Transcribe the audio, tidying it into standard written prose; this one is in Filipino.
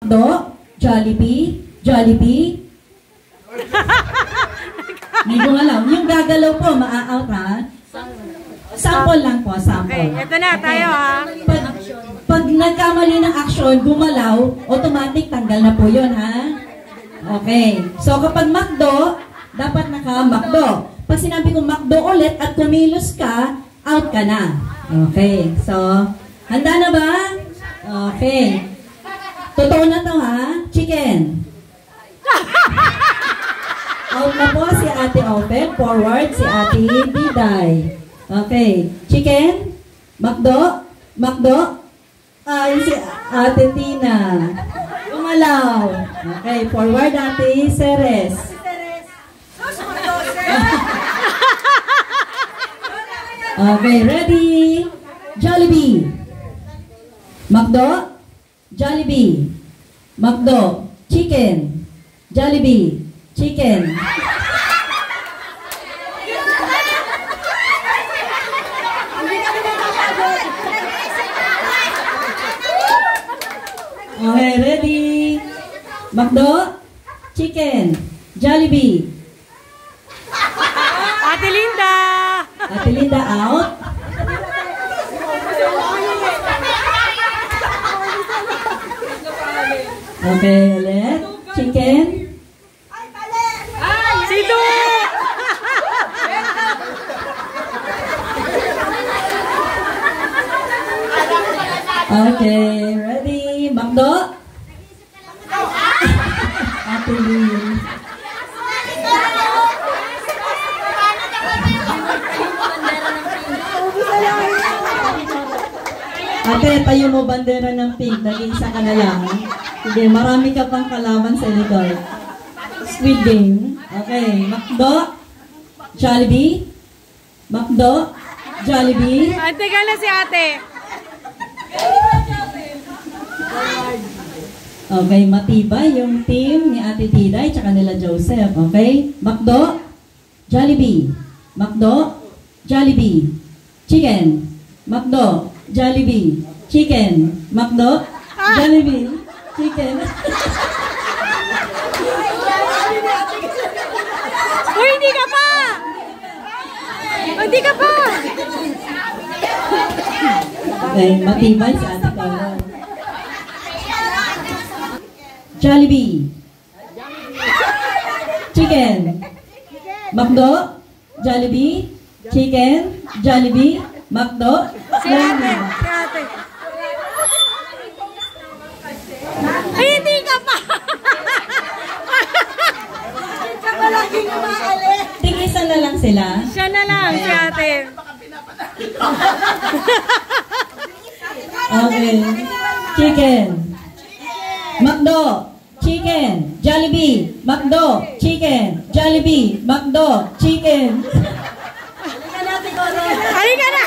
Do, Jollibee, Jollibee. May gumalaw. Yung gagalaw po, maa-out ha. Sample lang po, sample. Okay, ito na, tayo ha. Pag nagkamali ng action, gumalaw, automatic tanggal na po yun ha. Okay. So kapag McDo, dapat naka-McDo. Pag sinabi kong McDo ulit at kumilos ka, out ka na. Okay. So, handa na ba? Okay. Totoo na to ha. Chicken. Out na po si Ate Open. Forward si Ate Diday. Okay. Chicken. McDo. McDo. Ay, si Ate Tina. Gumalaw. Okay. Forward Ate Ceres. Okay. Ready? Jollibee. McDo. Jollibee. McDo. Chicken. Jollibee. Chicken. Okay, ready? McDo. Chicken. Jollibee. Ate Linda. Ate Linda out. Okay, ulit. Chicken. Sino? Okay, ready? McDo. Ate Lynn. Ate, tayo mo bandera ng pink. Nag-iisa ka na lang. Sige, marami ka pang kalaban sa likod. Squid Game. Okay, McDo. Jollibee. McDo. Jollibee. Ate ka na si ate. Okay, matibay yung team ni Ate Diday tsaka nila Joseph. Okay? McDo. Jollibee. McDo. Jollibee. Chicken. McDo. Jollibee. Chicken. McDo. Jollibee. Chicken. Uy, hindi ka pa! Hindi ka pa! Okay, matibay si Ate Carol. Jollibee. Chicken. McDo. Jollibee. Chicken. Jollibee. McDo. Si ate. Si ate. Ay, hindi ka pa! Tigisan na lang sila. Siya na lang, si ate. Okay. Chicken. McDo. Chicken. Jollibee. McDo. Chicken. Jollibee. McDo. Chicken. Halika na!